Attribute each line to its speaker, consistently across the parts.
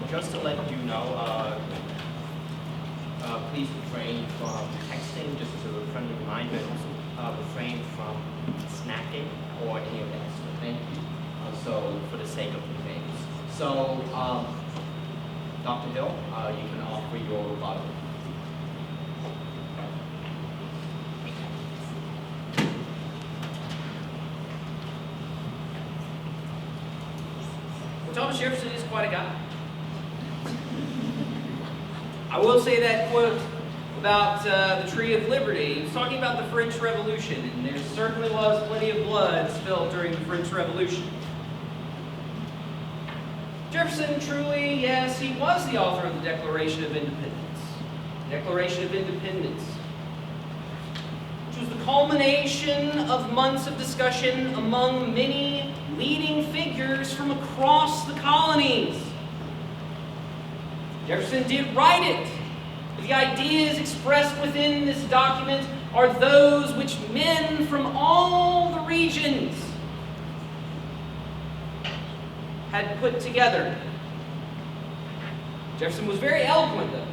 Speaker 1: Just to let you know, please refrain from texting, just as a friendly reminder, refrain from snacking or any of that sort of thing. So, for the sake of the things. So, Dr. Hill, you can offer your rebuttal.
Speaker 2: Thomas Jefferson is quite a guy. I will say that quote about the Tree of Liberty. He was talking about the French Revolution, and there certainly was plenty of blood spilled during the French Revolution. Jefferson truly, yes, he was the author of the Declaration of Independence. Declaration of Independence, which was the culmination of months of discussion among many leading figures from across the colonies. Jefferson did write it. The ideas expressed within this document are those which men from all the regions had put together. Jefferson was very eloquent, though,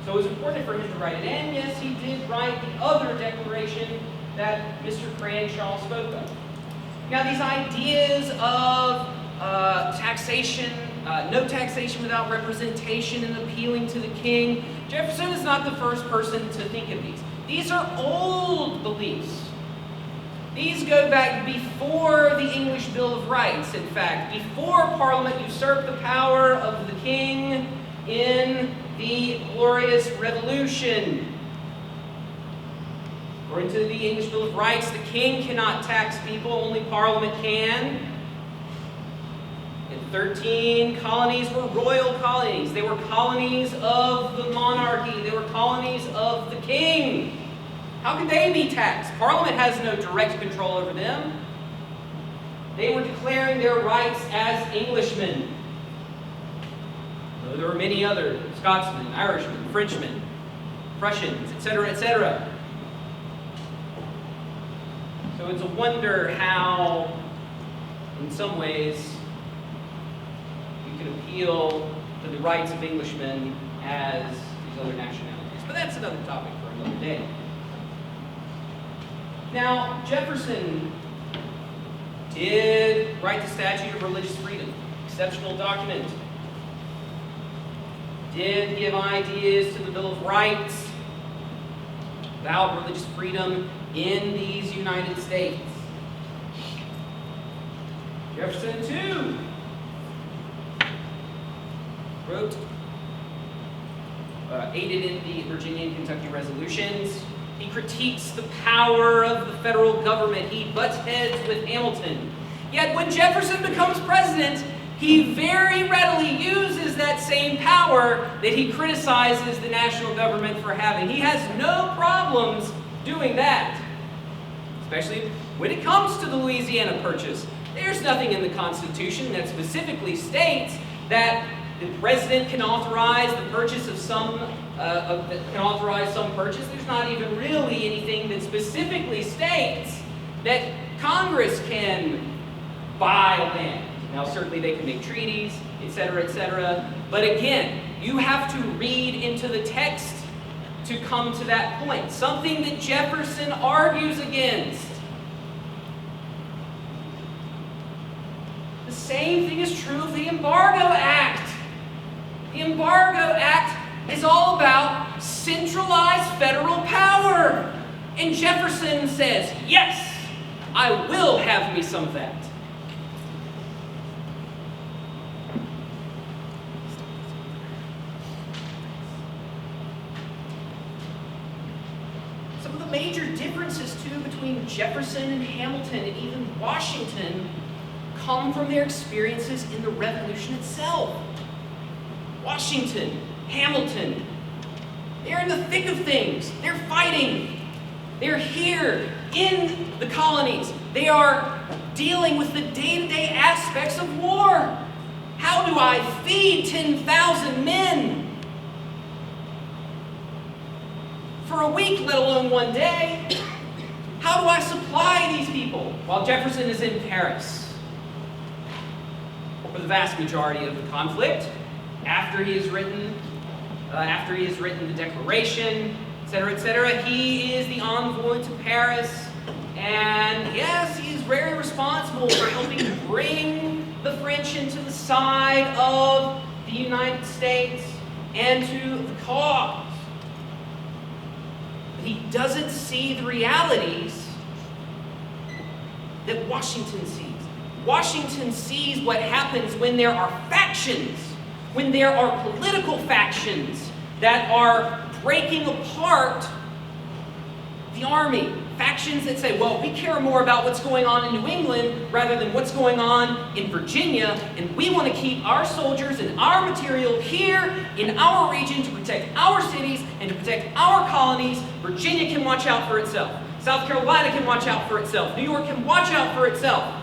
Speaker 2: so it was important for him to write it. And yes, he did write the other declaration that Mr. Cranshaw spoke of. Now, these ideas of taxation, no taxation without representation, and appealing to the king, Jefferson is not the first person to think of these. These are old beliefs. These go back before the English Bill of Rights, in fact, before Parliament usurped the power of the king in the Glorious Revolution. According to the English Bill of Rights, the king cannot tax people, only Parliament can. And 13 colonies were royal colonies. They were colonies of the monarchy. They were colonies of the king. How could they be taxed? Parliament has no direct control over them. They were declaring their rights as Englishmen. Though there were many other Scotsmen, Irishmen, Frenchmen, Prussians, etc., etc. So it's a wonder how, in some ways, you can appeal to the rights of Englishmen as these other nationalities. But that's another topic for another day. Now, Jefferson did write the Statute of Religious Freedom, exceptional document. Did give ideas to the Bill of Rights about religious freedom in these United States. Jefferson, too, wrote, aided in the Virginia and Kentucky resolutions. He critiques the power of the federal government. He butts heads with Hamilton. Yet when Jefferson becomes president, he very readily uses that same power that he criticizes the national government for having. He has no problems doing that, especially when it comes to the Louisiana Purchase. There's nothing in the Constitution that specifically states that the president can authorize the purchase of some purchase. There's not even really anything that specifically states that Congress can buy land. Now, certainly they can make treaties, etc., etc. But again, you have to read into the text to come to that point. Something that Jefferson argues against. The same thing is true of the Embargo Act. The Embargo Act is all about centralized federal power. And Jefferson says, yes, I will have me some of that. Some of the major differences, too, between Jefferson and Hamilton and even Washington come from their experiences in the Revolution itself. Washington, Hamilton, they're in the thick of things. They're fighting. They're here in the colonies. They are dealing with the day-to-day aspects of war. How do I feed 10,000 men for a week, let alone one day? How do I supply these people? While Jefferson is in Paris for the vast majority of the conflict, after he has written the Declaration, etc., he is the envoy to Paris, and yes, he is very responsible for helping to bring the French into the side of the United States and to the cause. But he doesn't see the realities that Washington sees. Washington sees what happens when there are factions, when there are political factions that are breaking apart the army. Factions that say, well, we care more about what's going on in New England rather than what's going on in Virginia, and we want to keep our soldiers and our material here in our region to protect our cities and to protect our colonies. Virginia can watch out for itself. South Carolina can watch out for itself. New York can watch out for itself.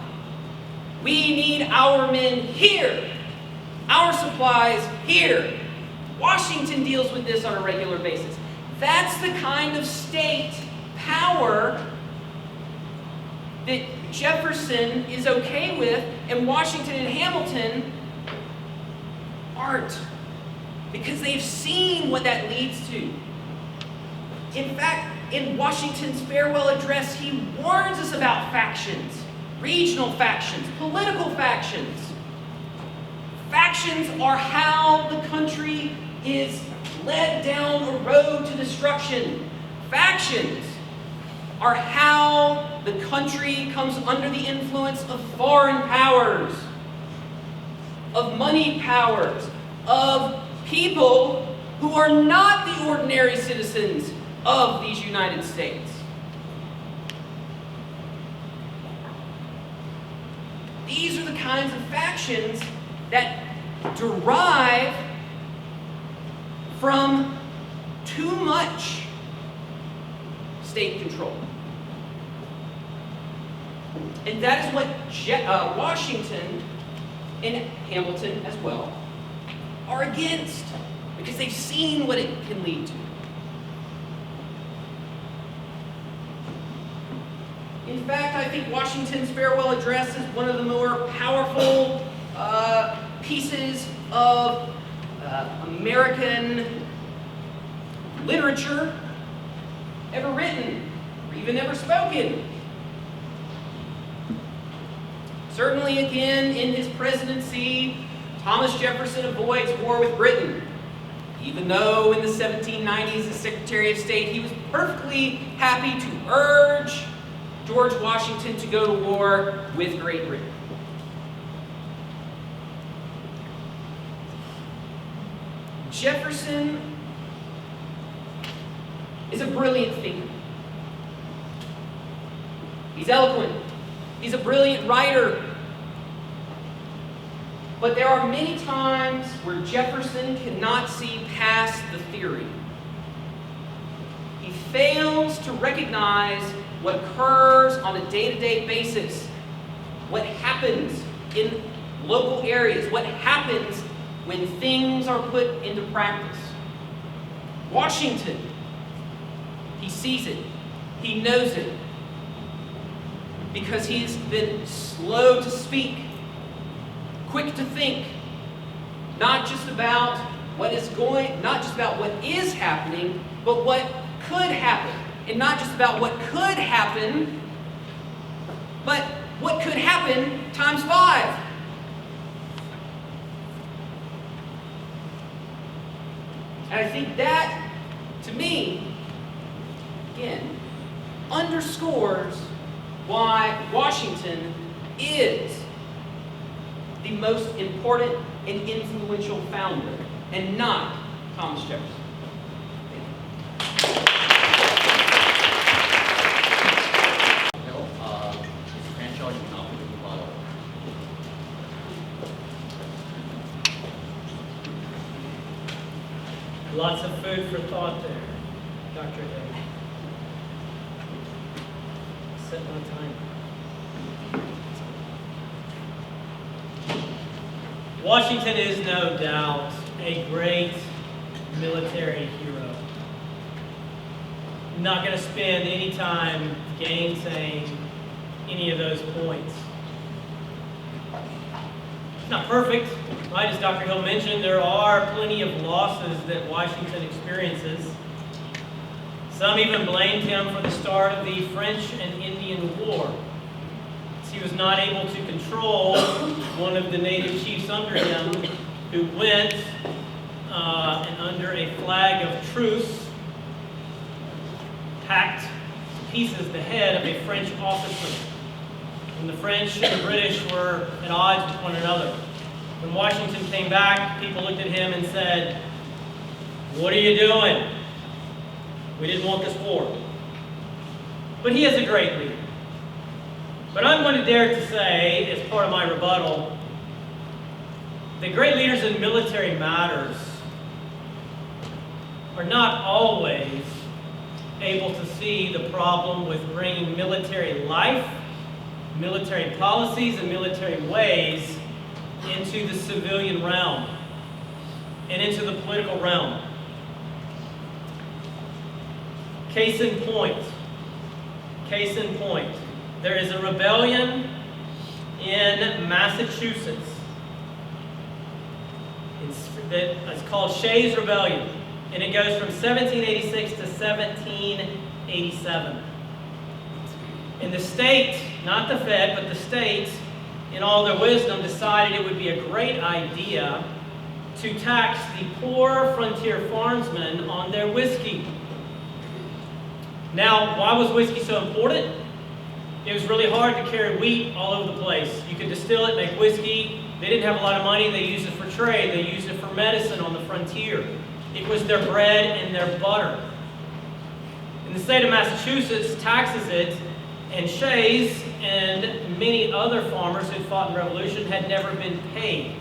Speaker 2: We need our men here. Our supplies here. Washington deals with this on a regular basis. That's the kind of state power that Jefferson is okay with, and Washington and Hamilton aren't, because they've seen what that leads to. In fact, in Washington's farewell address, he warns us about factions, regional factions, political factions. Factions are how the country is led down a road to destruction. Factions are how the country comes under the influence of foreign powers, of money powers, of people who are not the ordinary citizens of these United States. These are the kinds of factions that derive from too much state control. And that is what Washington and Hamilton as well are against, because they've seen what it can lead to. In fact, I think Washington's farewell address is one of the more powerful pieces of American literature ever written, or even ever spoken. Certainly, again, in his presidency, Thomas Jefferson avoids war with Britain, even though in the 1790s, as Secretary of State, he was perfectly happy to urge George Washington to go to war with Great Britain. Jefferson is a brilliant thinker. He's eloquent. He's a brilliant writer. But there are many times where Jefferson cannot see past the theory. He fails to recognize what occurs on a day-to-day basis, what happens in local areas, what happens when things are put into practice. Washington, he sees it, he knows it, because he's been slow to speak, quick to think, not just about what is happening, but what could happen. And not just about what could happen, but what could happen times 5. And I think that, to me, again, underscores why Washington is the most important and influential founder, and not Thomas Jefferson.
Speaker 1: Mr. Cranshaw, you can offer to follow.
Speaker 3: Lots of food for thought there, Dr. Day. Set my time. Washington is no doubt a great military hero. I'm not going to spend any time gainsaying any of those points.
Speaker 4: not perfect, right? As Dr. Hill mentioned, there are plenty of losses that Washington experiences. Some even blamed him for the start of the French and Indian War. He was not able to control one of the native chiefs under him, who went and under a flag of truce hacked to pieces the head of a French officer. And the French and the British were at odds with one another. When Washington came back, people looked at him and said, "What are you doing? We didn't want this war." But he is a great leader. But I'm going to dare to say, as part of my rebuttal, that great leaders in military matters are not always able to see the problem with bringing military life, military policies, and military ways into the civilian realm and into the political realm. Case in point. There is a rebellion in Massachusetts. It's called Shays' Rebellion, and it goes from 1786 to 1787. And the state, not the Fed, but the state, in all their wisdom, decided it would be a great idea to tax the poor frontier farmsmen on their whiskey. Now, why was whiskey so important? It was really hard to carry wheat all over the place. You could distill it, make whiskey. They didn't have a lot of money. They used it for trade. They used it for medicine on the frontier. It was their bread and their butter. And the state of Massachusetts taxes it, and Shays and many other farmers who fought in the Revolution had never been paid.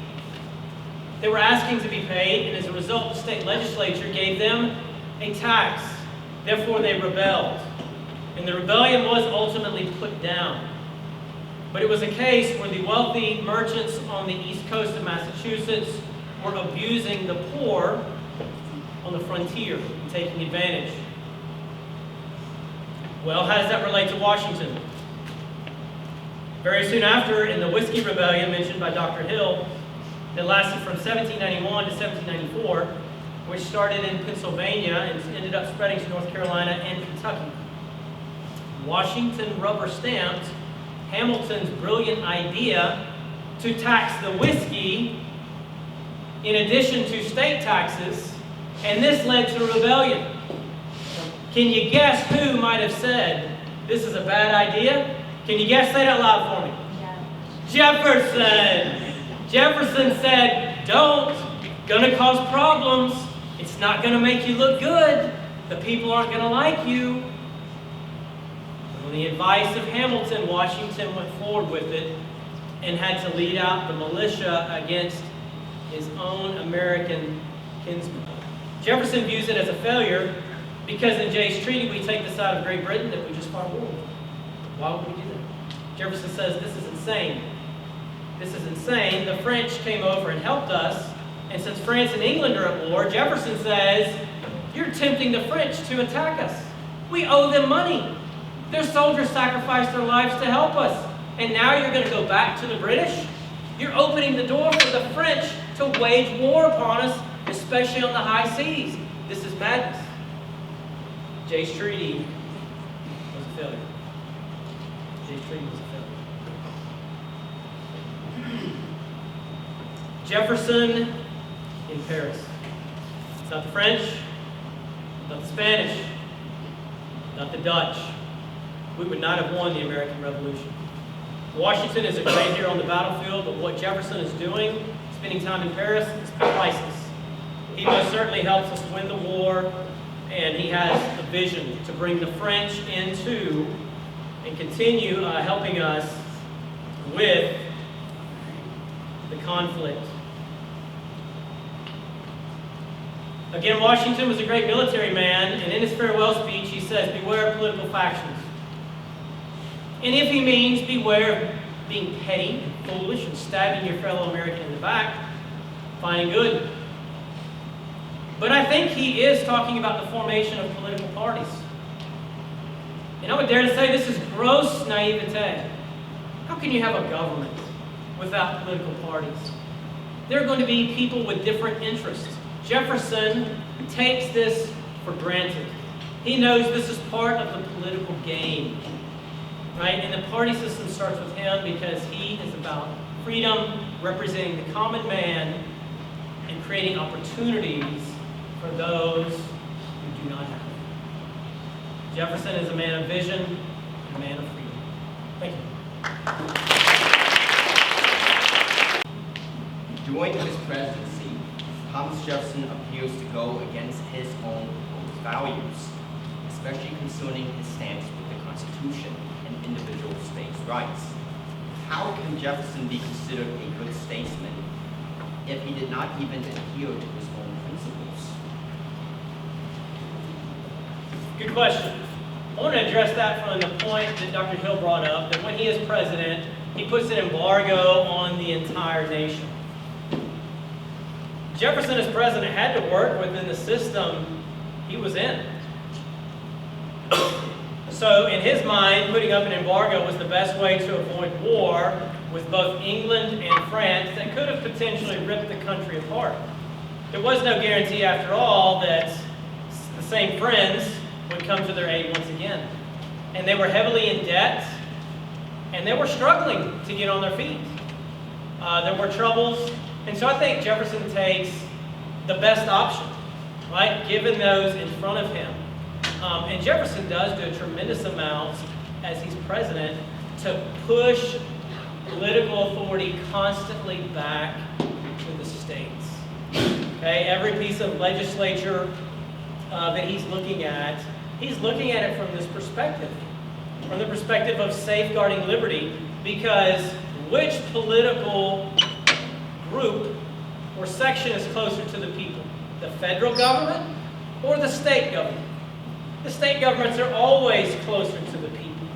Speaker 4: They were asking to be paid, and as a result, the state legislature gave them a tax. Therefore, they rebelled. And the rebellion was ultimately put down. But it was a case where the wealthy merchants on the east coast of Massachusetts were abusing the poor on the frontier and taking advantage. Well, how does that relate to Washington? Very soon after, in the Whiskey Rebellion mentioned by Dr. Hill, that lasted from 1791 to 1794, which started in Pennsylvania and ended up spreading to North Carolina and Kentucky. Washington rubber-stamped Hamilton's brilliant idea to tax the whiskey in addition to state taxes, and this led to a rebellion. Can you guess who might have said, "This is a bad idea"? Can you guess? Say it out loud for me. Jefferson. Jefferson said, "Don't. Gonna cause problems. It's not gonna make you look good. The people aren't gonna like you." On the advice of Hamilton, Washington went forward with it and had to lead out the militia against his own American kinsmen. Jefferson views it as a failure because in Jay's Treaty we take the side of Great Britain that we just fought a war with. Why would we do that? Jefferson says this is insane. This is insane. The French came over and helped us, and since France and England are at war, Jefferson says, you're tempting the French to attack us. We owe them money. Their soldiers sacrificed their lives to help us. And now you're going to go back to the British? You're opening the door for the French to wage war upon us, especially on the high seas. This is madness. Jay's Treaty was a failure. Jay's Treaty was a failure. Jefferson in Paris. It's not the French, not the Spanish, not the Dutch. We would not have won the American Revolution. Washington is a great hero on the battlefield, but what Jefferson is doing, spending time in Paris, is priceless. He most certainly helps us win the war, and he has a vision to bring the French into and continue helping us with the conflict. Again, Washington was a great military man, and in his farewell speech he says, beware of political factions. And if he means beware of being petty and foolish and stabbing your fellow American in the back, fine and good. But I think he is talking about the formation of political parties. And I would dare to say this is gross naivete. How can you have a government without political parties? there are going to be people with different interests. Jefferson takes this for granted. He knows this is part of the political game, right? And the party system starts with him because he is about freedom, representing the common man, and creating opportunities for those who do not have it. Jefferson is a man of vision and a man of freedom. Thank you.
Speaker 1: During his presidency, Thomas Jefferson appears to go against his own proposed values, especially concerning his stance with the Constitution and individual states' rights. How can Jefferson be considered a good statesman if he did not even adhere to his own principles?
Speaker 4: Good question. I want to address that from the point that Dr. Hill brought up, that when he is president, he puts an embargo on the entire nation. Jefferson, as president, had to work within the system he was in. So in his mind, putting up an embargo was the best way to avoid war with both England and France that could have potentially ripped the country apart. There was no guarantee, after all, that the same friends would come to their aid once again. And they were heavily in debt, and they were struggling to get on their feet. There were troubles, and so I think Jefferson takes the best option, right, given those in front of him. And Jefferson does do a tremendous amount, as he's president, to push political authority constantly back to the states. Okay, every piece of legislature that he's looking at it from this perspective, from the perspective of safeguarding liberty, because which political group or section is closer to the people? The federal government or the state government? The state governments are always closer to the people.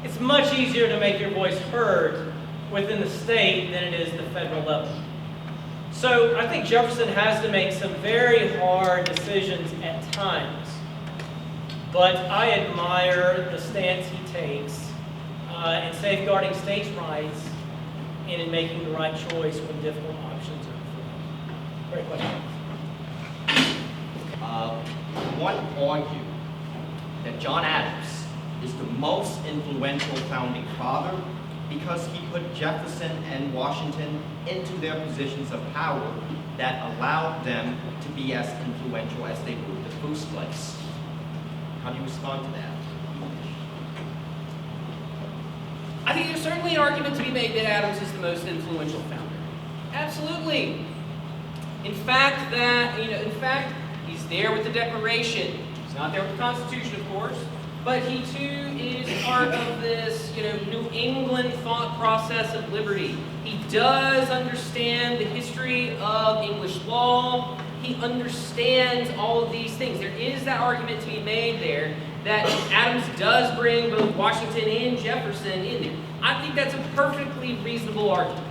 Speaker 4: It's much easier to make your voice heard within the state than it is the federal level. So I think Jefferson has to make some very hard decisions at times. But I admire the stance he takes in safeguarding states' rights and in making the right choice when difficult options are before him. Great question.
Speaker 1: One argue that John Adams is the most influential founding father because he put Jefferson and Washington into their positions of power that allowed them to be as influential as they were in the first place. How do you respond to that?
Speaker 2: I think there's certainly an argument to be made that Adams is the most influential founder. Absolutely. In fact, he's there with the Declaration. He's not there with the Constitution, of course, but he too is part of this, New England thought process of liberty. He does understand the history of English law. He understands all of these things. There is that argument to be made there that Adams does bring both Washington and Jefferson in there. I think that's a perfectly reasonable argument.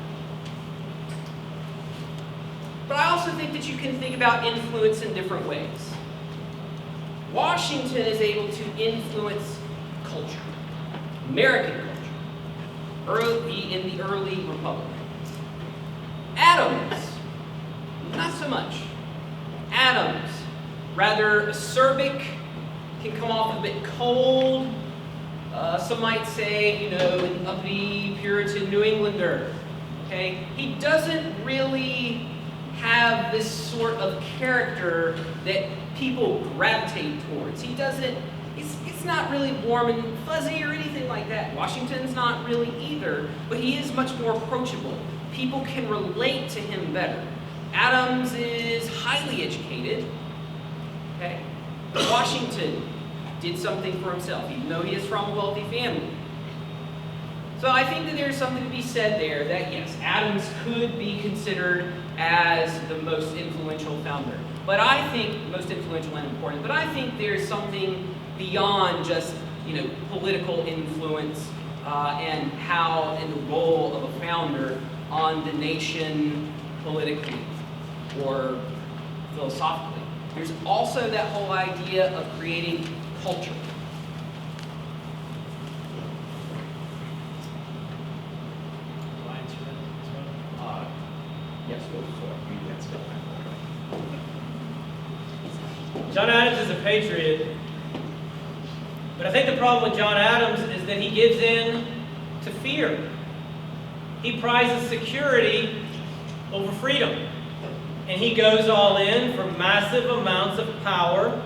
Speaker 2: But I also think that you can think about influence in different ways. Washington is able to influence culture, American culture, in the early Republic. Adams, not so much. Adams, rather acerbic, can come off a bit cold. Some might say, an uppity Puritan New Englander. Okay, he doesn't really have this sort of character that people gravitate towards. He doesn't. It's not really warm and fuzzy or anything like that. Washington's not really either, but he is much more approachable. People can relate to him better. Adams is highly educated, okay? But Washington did something for himself, even though he is from a wealthy family. So I think that there's something to be said there that, yes, Adams could be considered as the most influential founder. But I think, most influential and important, but I think there's something beyond just, political influence and the role of a founder on the nation politically or philosophically. There's also that whole idea of creating culture.
Speaker 1: Yes, go for it.
Speaker 4: John Adams is a patriot, but I think the problem with John Adams is that he gives in to fear. He prizes security over freedom, and he goes all in for massive amounts of power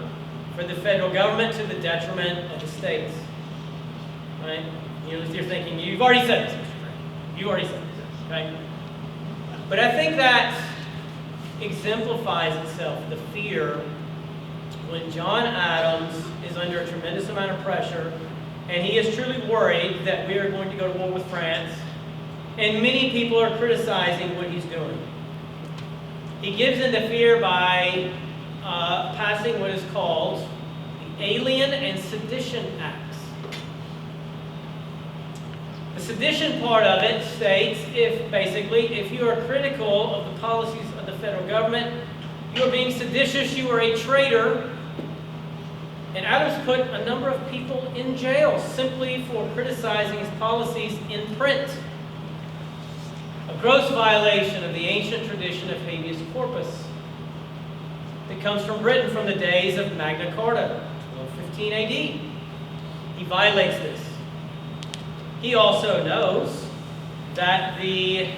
Speaker 4: for the federal government to the detriment of the states. Right? You're thinking, you've already said this, Mr. Frank. You've already said this, right? But I think that exemplifies itself, the fear, when John Adams is under a tremendous amount of pressure, and he is truly worried that we are going to go to war with France, and many people are criticizing what he's doing. He gives in to fear by passing what is called the Alien and Sedition Acts. The sedition part of it states if you are critical of the policies of the federal government, you are being seditious, you are a traitor. And Adams put a number of people in jail simply for criticizing his policies in print. A gross violation of the ancient tradition of habeas corpus that comes from Britain from the days of Magna Carta, 1215 AD. He violates this. He also knows that the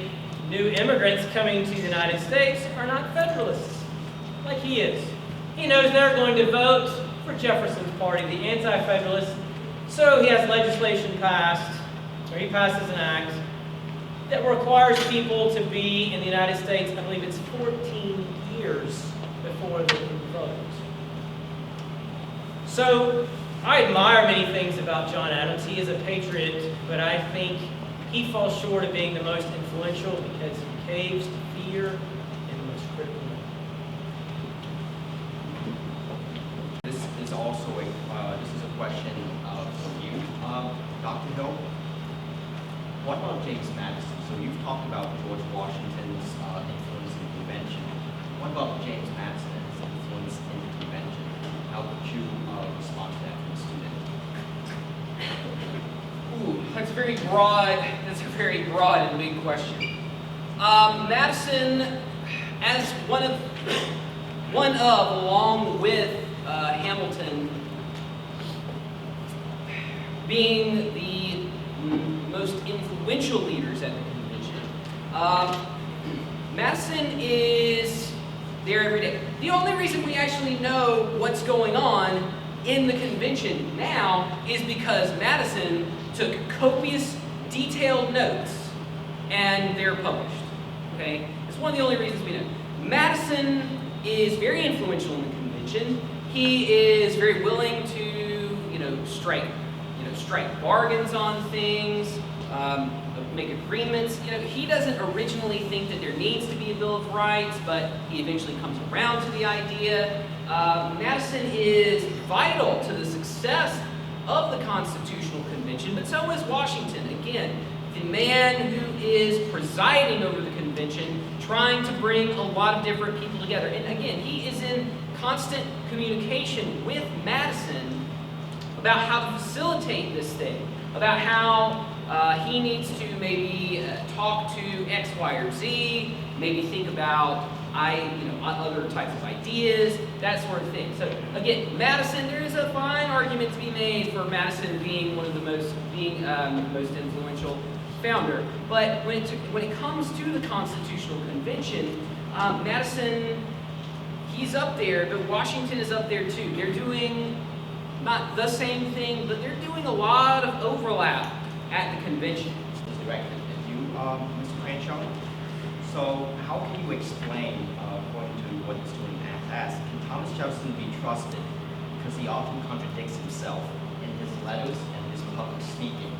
Speaker 4: new immigrants coming to the United States are not Federalists, like he is. He knows they're going to vote for Jefferson's party, the Anti-Federalists, so he has legislation passed, or he passes an act, that requires people to be in the United States, I believe it's 14 years before they can vote. So, I admire many things about John Adams. He is a patriot, but I think he falls short of being the most influential because he caves to fear in the most critical way.
Speaker 1: This is also a question for you, Dr. Hill. What about James Madison? So you've talked about George Washington's influence in the convention. What about James Madison and his influence in the convention? How would you respond to that from a student?
Speaker 2: Ooh, that's very broad. That's a very broad and big question. Madison, as one of, along with Hamilton, being the most influential leaders at the convention, Madison is there every day. The only reason we actually know what's going on in the convention now is because Madison took copious, detailed notes, and they're published. Okay? It's one of the only reasons we know. Madison is very influential in the convention. He is very willing to, strike bargains on things, make agreements. He doesn't originally think that there needs to be a Bill of Rights, but he eventually comes around to the idea. Madison is vital to the success of the Constitutional Convention, but so is Washington. Again, the man who is presiding over the convention, trying to bring a lot of different people together. And again, he is in constant communication with Madison about how to facilitate this thing, about how he needs to maybe talk to X, Y, or Z, maybe think about other types of ideas, that sort of thing. So again, Madison, there is a fine argument to be made for Madison being one of the most influential founder. But when it comes to the Constitutional Convention, Madison, he's up there, but Washington is up there too. They're doing not the same thing, but they're doing a lot of overlap at the convention.
Speaker 1: This is directed at you, Mr. Cranshaw. So how can you explain, according to what the student asked, can Thomas Jefferson be trusted because he often contradicts himself in his letters and his public speaking?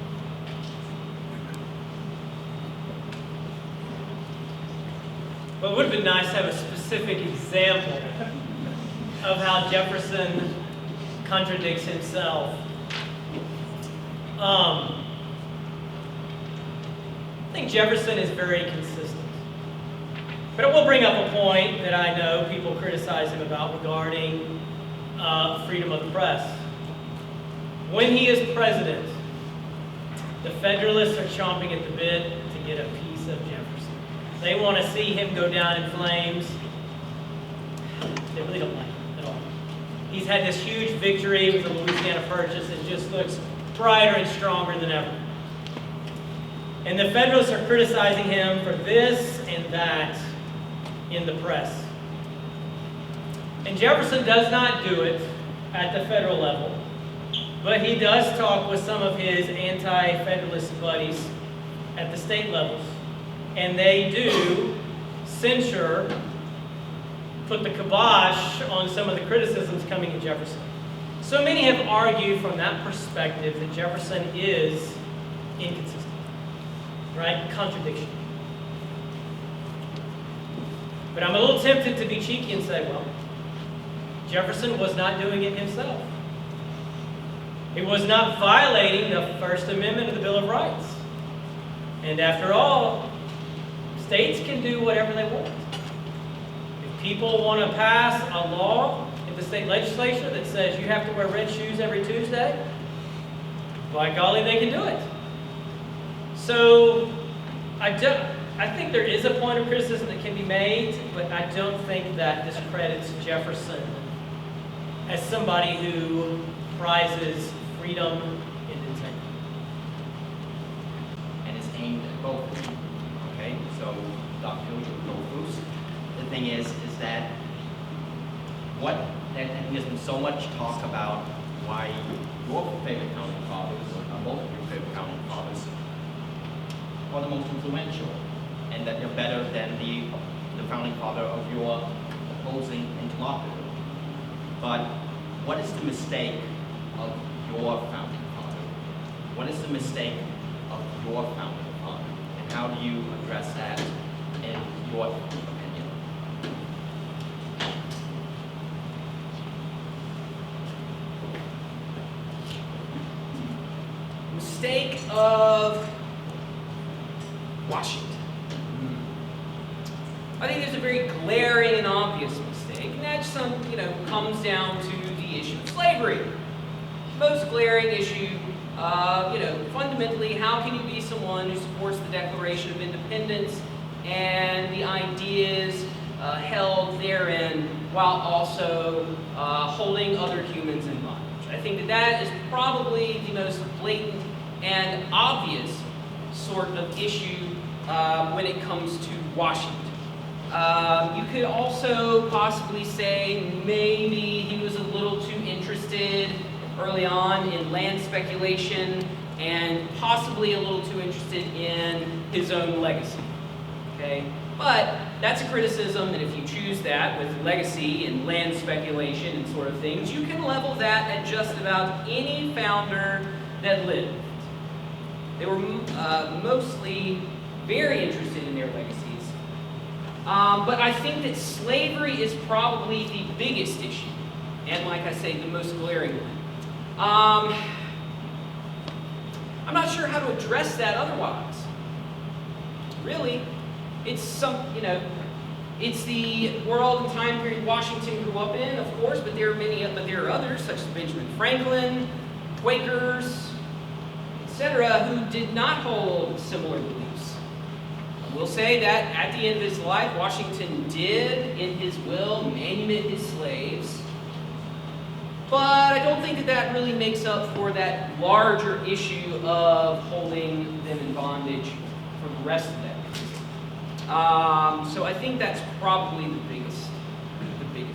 Speaker 4: Well, it would have been nice to have a specific example of how Jefferson contradicts himself. I think Jefferson is very consistent. But I will bring up a point that I know people criticize him about regarding freedom of the press. When he is president, the Federalists are chomping at the bit to get a piece of Jefferson. They want to see him go down in flames. They really don't like him at all. He's had this huge victory with the Louisiana Purchase and just looks brighter and stronger than ever. And the Federalists are criticizing him for this and that in the press. And Jefferson does not do it at the federal level, but he does talk with some of his anti-Federalist buddies at the state levels. And they do censure, put the kibosh on some of the criticisms coming at Jefferson. So many have argued from that perspective that Jefferson is inconsistent, right? Contradiction. But I'm a little tempted to be cheeky and say, well, Jefferson was not doing it himself. He was not violating the First Amendment of the Bill of Rights. And after all, states can do whatever they want. If people want to pass a law in the state legislature that says you have to wear red shoes every Tuesday, by golly, they can do it. So I think there is a point of criticism that can be made, but I don't think that discredits Jefferson as somebody who prizes freedom and integrity.
Speaker 1: And it's aimed at both. Okay, so Dr. Hill, you go first. The thing is that and there's been so much talk about why your favorite founding fathers, or both of your favorite founding fathers, are the most influential, and that they're better than the founding father of your opposing interlocutor. But what is the mistake of your founding father? What is the mistake of your founding father? And how do you address that in your opinion?
Speaker 2: Mistake of Washington. I think there's a very glaring and obvious mistake, and that comes down to the issue of slavery. Most glaring issue, fundamentally, how can you be someone who supports the Declaration of Independence and the ideas held therein while also holding other humans in bondage? I think that is probably the most blatant and obvious sort of issue when it comes to Washington. You could also possibly say maybe he was a little too interested early on in land speculation and possibly a little too interested in his own legacy. Okay? But that's a criticism, and if you choose that with legacy and land speculation and sort of things, you can level that at just about any founder that lived. They were mostly very interested in their legacies. But I think that slavery is probably the biggest issue, and like I say, the most glaring one. I'm not sure how to address that otherwise. Really, it's it's the world and time period Washington grew up in, of course, but there are others, such as Benjamin Franklin, Quakers, etc., who did not hold similar beliefs. I will say that at the end of his life, Washington did, in his will, manumit his slaves. But I don't think that really makes up for that larger issue of holding them in bondage for the rest of that. So I think that's probably the biggest thing.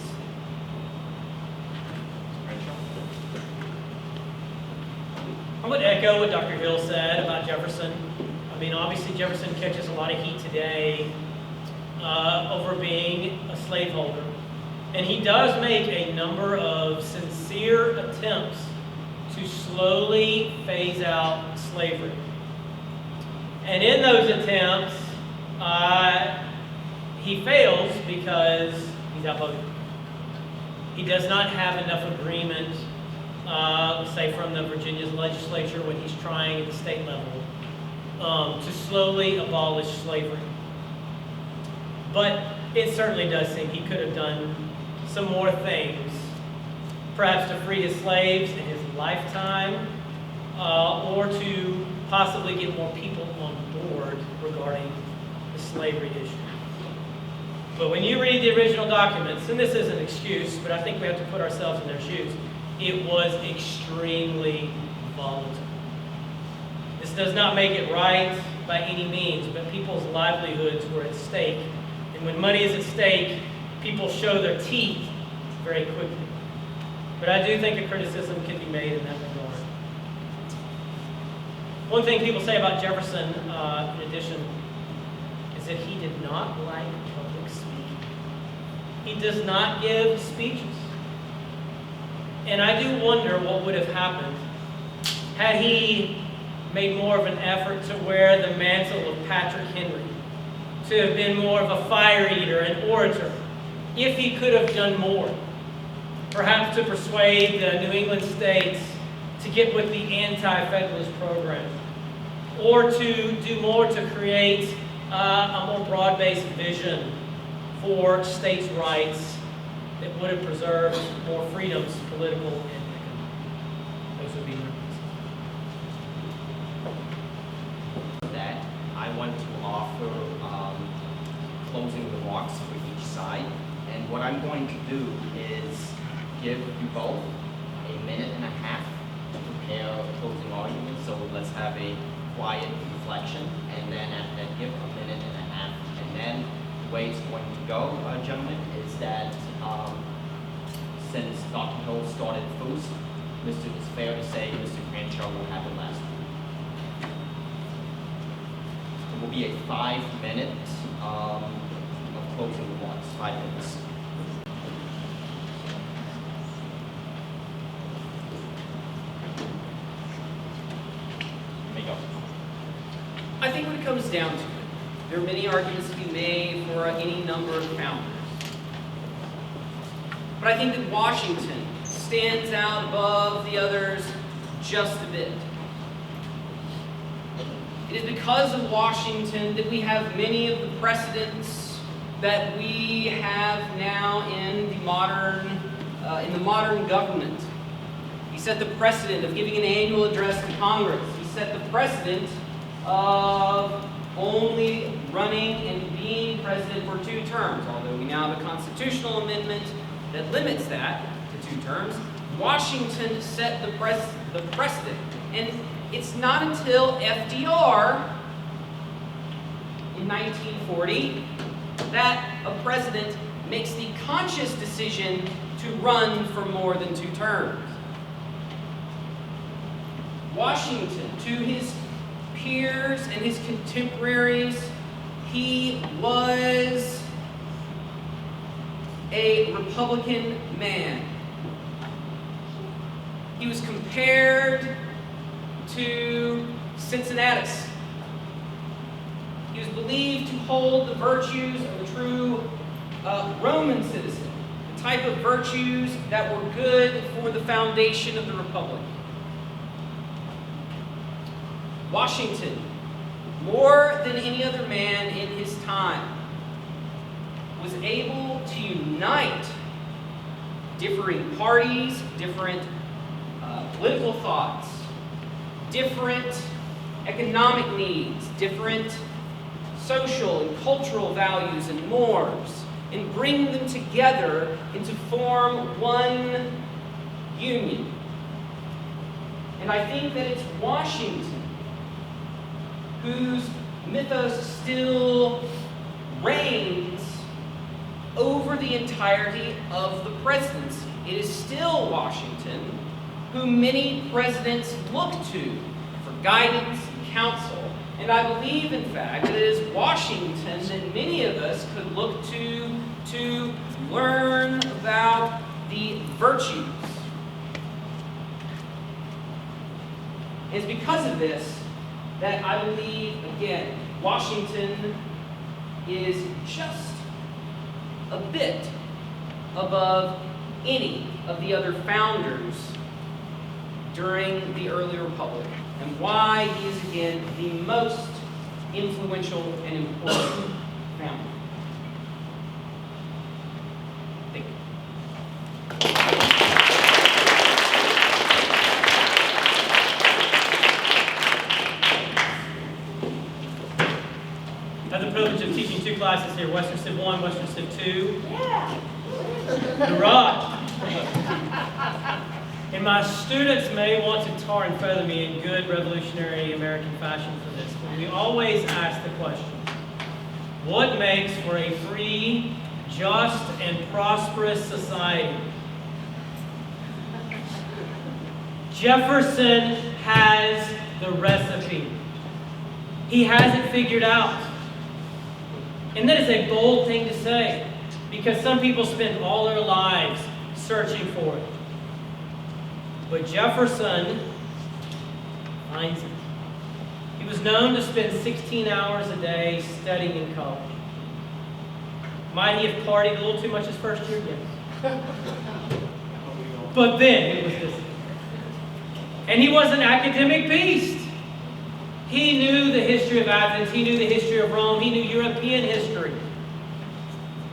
Speaker 4: I would echo what Dr. Hill said about Jefferson. I mean, obviously Jefferson catches a lot of heat today over being a slaveholder. And he does make a number of sincere attempts to slowly phase out slavery. And in those attempts, he fails because he's outvoted. He does not have enough agreement, say from the Virginia's legislature when he's trying at the state level, to slowly abolish slavery. But it certainly does seem he could have done some more things, perhaps to free his slaves in his lifetime, or to possibly get more people on board regarding the slavery issue. But when you read the original documents, and this is an excuse, but I think we have to put ourselves in their shoes, it was extremely volatile. This does not make it right by any means, but people's livelihoods were at stake. And when money is at stake, people show their teeth very quickly. But I do think a criticism can be made in that regard. One thing people say about Jefferson, in addition, is that he did not like public speaking. He does not give speeches. And I do wonder what would have happened had he made more of an effort to wear the mantle of Patrick Henry, to have been more of a fire eater, an orator, if he could have done more. Perhaps to persuade the New England states to get with the anti-federalist program, or to do more to create a more broad-based vision for states' rights that would have preserved more freedoms, political and economic. Those would be my reasons.
Speaker 1: That I want to offer closing remarks for each side. And what I'm going to do is give you both a minute and a half to prepare closing arguments. So let's have a quiet reflection, and then after that, give a minute and a half. And then the way it's going to go, gentlemen, is that since Dr. Hill started first, it's fair to say Mr. Cranshaw will have it last. It will be a 5 minutes of closing remarks. 5 minutes.
Speaker 2: I think when it comes down to it, there are many arguments to be made for any number of founders. But I think that Washington stands out above the others just a bit. It is because of Washington that we have many of the precedents that we have now in the modern government. He set the precedent of giving an annual address to Congress. He set the precedent of only running and being president for 2 terms, although we now have a constitutional amendment that limits that to 2 terms. Washington set the precedent. And it's not until FDR in 1940 that a president makes the conscious decision to run for more than 2 terms. Washington, to his peers and his contemporaries, he was a Republican man. He was compared to Cincinnatus. He was believed to hold the virtues of a true Roman citizen, the type of virtues that were good for the foundation of the Republic. Washington, more than any other man in his time, was able to unite differing parties, different political thoughts, different economic needs, different social and cultural values and mores, and bring them together and to form one union. And I think that it's Washington whose mythos still reigns over the entirety of the presidency. It is still Washington who many presidents look to for guidance and counsel. And I believe, in fact, that it is Washington that many of us could look to learn about the virtues. It's because of this that I believe, again, Washington is just a bit above any of the other founders during the early Republic, and why he is, again, the most influential and important founder. Thank you.
Speaker 4: I have the privilege of teaching 2 classes here, Western Civ 1, Western Civ 2. Hurrah! And my students may want to tar and feather me in good revolutionary American fashion for this, but we always ask the question, what makes for a free, just, and prosperous society? Jefferson has the recipe. He has it figured out. And that is a bold thing to say, because some people spend all their lives searching for it. But Jefferson finds it. He was known to spend 16 hours a day studying in college. Might he have partied a little too much his first year? Yes. But then it was this. And he was an academic beast. He knew the history of Athens. He knew the history of Rome. He knew European history.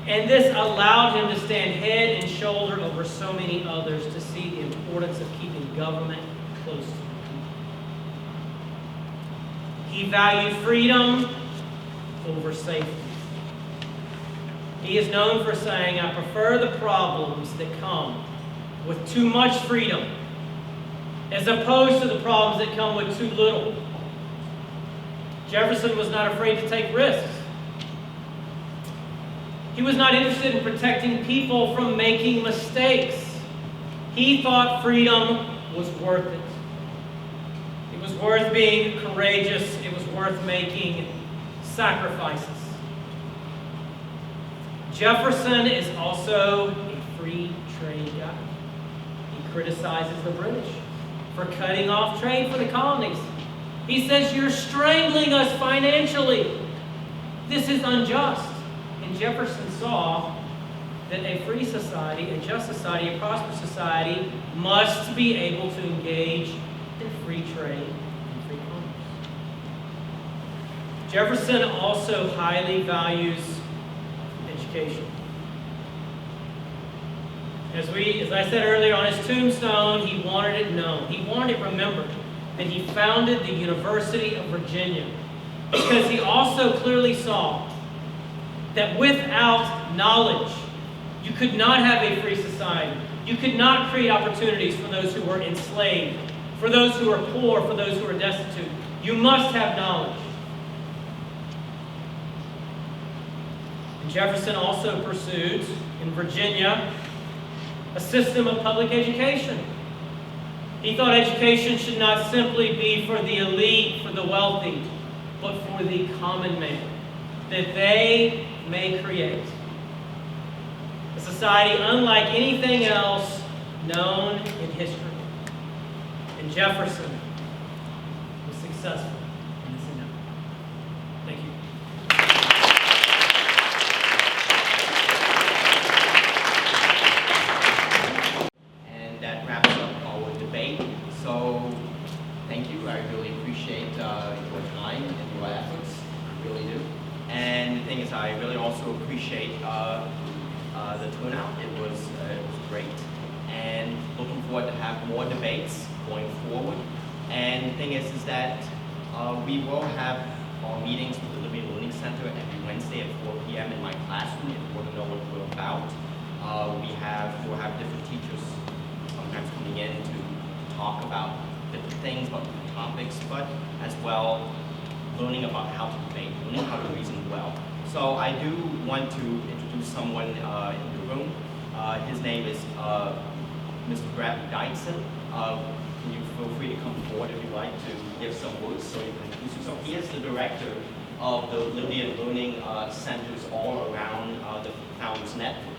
Speaker 4: And this allowed him to stand head and shoulder over so many others to see the importance of keeping government close to the people. He valued freedom over safety. He is known for saying, I prefer the problems that come with too much freedom as opposed to the problems that come with too little. Jefferson was not afraid to take risks. He was not interested in protecting people from making mistakes. He thought freedom was worth it. It was worth being courageous. It was worth making sacrifices. Jefferson is also a free trade guy. He criticizes the British for cutting off trade for the colonies. He says, you're strangling us financially. This is unjust. And Jefferson saw that a free society, a just society, a prosperous society must be able to engage in free trade and free commerce. Jefferson also highly values education. As I said earlier, on his tombstone, he wanted it known. He wanted it remembered that he founded the University of Virginia, because he also clearly saw that without knowledge, you could not have a free society. You could not create opportunities for those who were enslaved, for those who were poor, for those who were destitute. You must have knowledge. And Jefferson also pursued, in Virginia, a system of public education. He thought education should not simply be for the elite, for the wealthy, but for the common man, that they may create a society unlike anything else known in history. And Jefferson was successful in this endeavor. Thank you.
Speaker 1: And that wraps up our debate. So, thank you. I really appreciate your time and your efforts. I really do. And the thing is, I really also appreciate the turnout. It was great. And looking forward to have more debates going forward. And the thing is that we will have our meetings with the Liberty Learning Center every Wednesday at 4 p.m. in my classroom if you want to know what we're about. We'll have different teachers sometimes coming in to talk about different things, about different topics, but as well learning about how to debate, learning how to reason well. So I do want to introduce someone in the room. His name is Mr. Brad Dyson. Can you feel free to come forward if you'd like to give some words so you can introduce yourself. He is the director of the Liberty and Learning Centers all around the Founders Network.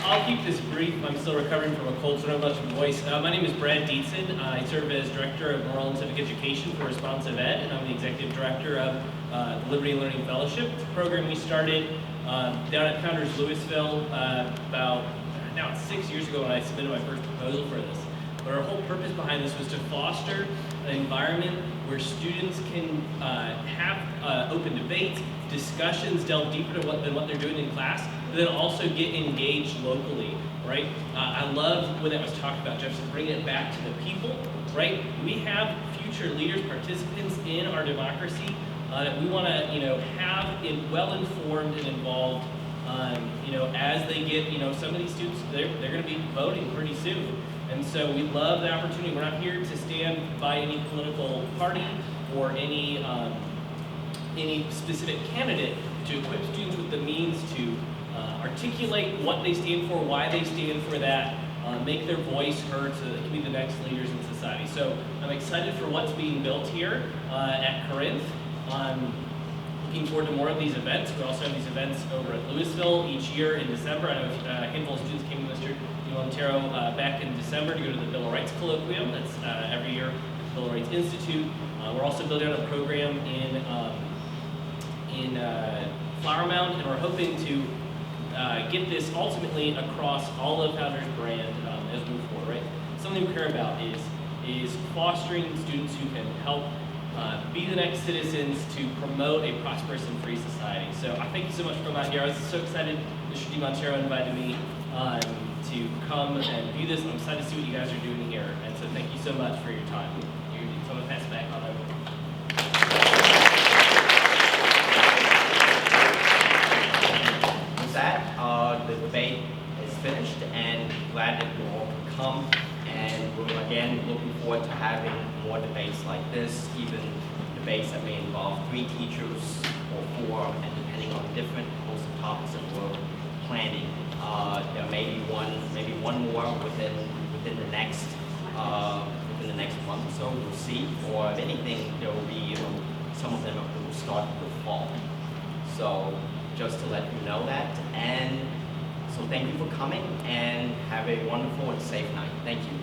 Speaker 5: I'll keep this brief. I'm still recovering from a cold, so I don't have much voice. My name is Brad Dietzen. I serve as Director of Moral and Civic Education for Responsive Ed, and I'm the Executive Director of the Liberty and Learning Fellowship. It's a program we started down at Founders Louisville about, now it's 6 years ago when I submitted my first proposal for this. But our whole purpose behind this was to foster an environment where students can have open debates, discussions, delve deeper than what they're doing in class, but then also get engaged locally, right? I love when that was talked about, Jefferson, bringing it back to the people, right? We have future leaders, participants in our democracy that we want to, have well-informed and involved, as they get, some of these students, they're going to be voting pretty soon. And so we love the opportunity. We're not here to stand by any political party or any specific candidate, to equip students with the means to articulate what they stand for, why they stand for that, make their voice heard so that they can be the next leaders in society. So I'm excited for what's being built here at Corinth. I'm looking forward to more of these events. We also have these events over at Louisville each year in December. I know a handful of students came to Mr. Montero back in December to go to the Bill of Rights Colloquium. That's every year at the Bill of Rights Institute. We're also building out a program in Flower Mound, and we're hoping to get this ultimately across all of Founders brand as we move forward, right? Something we care about is fostering students who can help be the next citizens to promote a prosperous and free society. So I thank you so much for coming out here. I was so excited Mr. Montero invited me to come and view this. I'm excited to see what you guys are doing here. And so thank you so much for your time. So I'm going to pass it back on over.
Speaker 1: With that, the debate is finished, and glad that you all could come. And we're again looking forward to having more debates like this, even debates that may involve 3 teachers or 4, and depending on different host of topics that we're planning. There may be maybe one more within the next month or so. We'll see. Or if anything, there will be some of them will start with fall. So just to let you know that, and so thank you for coming, and have a wonderful and safe night. Thank you.